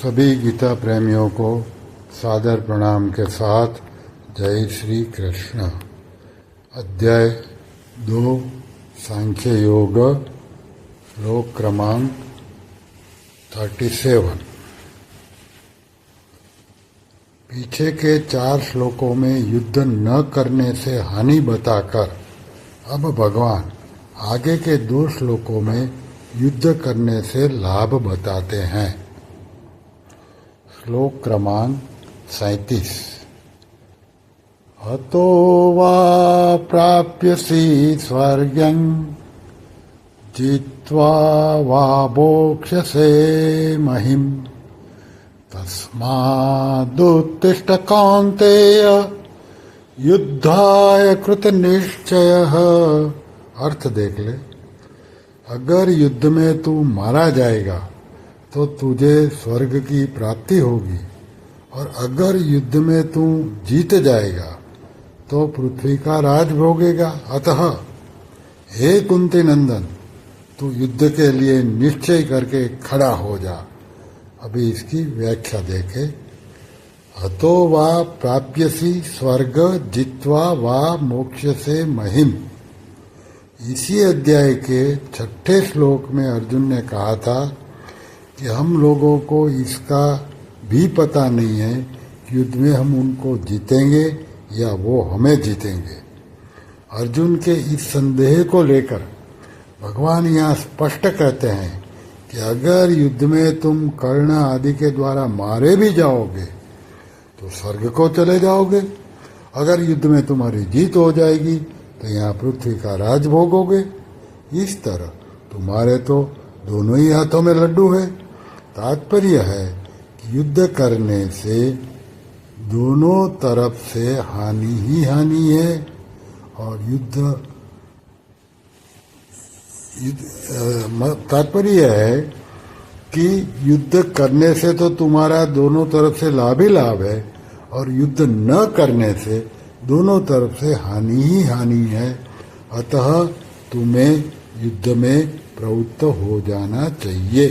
सभी गीता प्रेमियों को सादर प्रणाम के साथ जय श्री कृष्ण। अध्याय 2 सांख्य योग, श्लोक क्रमांक 37। पीछे के 4 श्लोकों में युद्ध न करने से हानि बताकर अब भगवान आगे के 2 श्लोकों में युद्ध करने से लाभ बताते हैं। श्लोक क्रमांक 37। हतो वा प्राप्यसि स्वर्गं जित्वा वा भोक्ष्यसे महिम् तस्मादुत्तिष्ठ कौन्तेय युद्धाय कृतनिश्चयः। अर्थ देख ले, अगर युद्ध में तू मारा जाएगा तो तुझे स्वर्ग की प्राप्ति होगी, और अगर युद्ध में तू जीत जाएगा तो पृथ्वी का राज भोगेगा। अतः हे कुंती नंदन, तू युद्ध के लिए निश्चय करके खड़ा हो जा। अभी इसकी व्याख्या देखे। हतो वा प्राप्यसि स्वर्ग जित्वा वा मोक्ष्यसे महिम। इसी अध्याय के 6ठे श्लोक में अर्जुन ने कहा था कि हम लोगों को इसका भी पता नहीं है कि युद्ध में हम उनको जीतेंगे या वो हमें जीतेंगे। अर्जुन के इस संदेह को लेकर भगवान यहाँ स्पष्ट कहते हैं कि अगर युद्ध में तुम कर्ण आदि के द्वारा मारे भी जाओगे तो स्वर्ग को चले जाओगे। अगर युद्ध में तुम्हारी जीत हो जाएगी तो यहाँ पृथ्वी का राज भोगोगे। इस तरह तुम्हारे तो दोनों ही हाथों में लड्डू है। तात्पर्य है कि युद्ध करने से दोनों तरफ से हानि ही हानि है, और तात्पर्य है कि युद्ध करने से तो तुम्हारा दोनों तरफ से लाभ ही लाभ है, और युद्ध न करने से दोनों तरफ से हानि ही हानि है। अतः तुम्हें युद्ध में प्रवृत्त हो जाना चाहिए।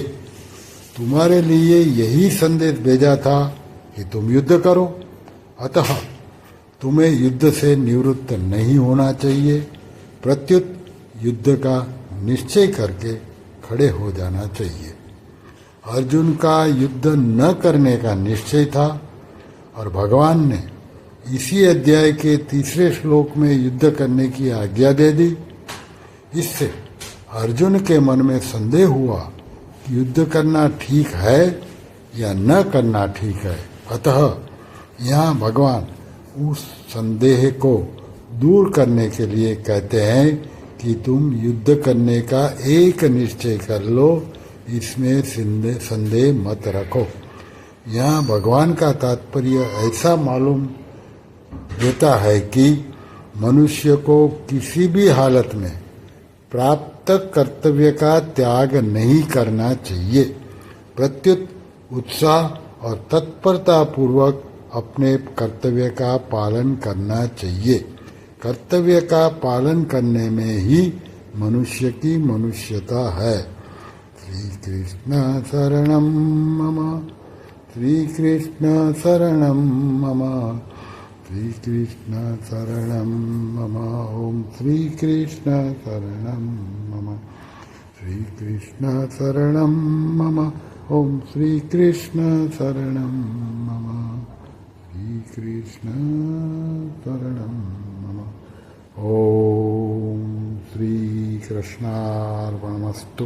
तुम्हारे लिए यही संदेश भेजा था कि तुम युद्ध करो। अतः तुम्हें युद्ध से निवृत्त नहीं होना चाहिए, प्रत्युत युद्ध का निश्चय करके खड़े हो जाना चाहिए। अर्जुन का युद्ध न करने का निश्चय था, और भगवान ने इसी अध्याय के 3रे श्लोक में युद्ध करने की आज्ञा दे दी। इससे अर्जुन के मन में संदेह हुआ कि युद्ध करना ठीक है या न करना ठीक है। अतः यहाँ भगवान उस संदेह को दूर करने के लिए कहते हैं कि तुम युद्ध करने का एक निश्चय कर लो, इसमें संदेह मत रखो। यहाँ भगवान का तात्पर्य ऐसा मालूम देता है कि मनुष्य को किसी भी हालत में प्राप्त कर्तव्य का त्याग नहीं करना चाहिए, प्रत्युत उत्साह और तत्परता पूर्वक अपने कर्तव्य का पालन करना चाहिए। कर्तव्य का पालन करने में ही मनुष्य की मनुष्यता है। श्री कृष्ण शरणं मम, श्री कृष्ण शरणं मम, श्री कृष्ण शरणं मम। ओम श्री कृष्ण शरणं मम, श्री कृष्ण शरणं मम। ओम श्री कृष्ण शरणं मम, श्री कृष्ण शरणं मम। ओम श्री कृष्णार्पणमस्तु।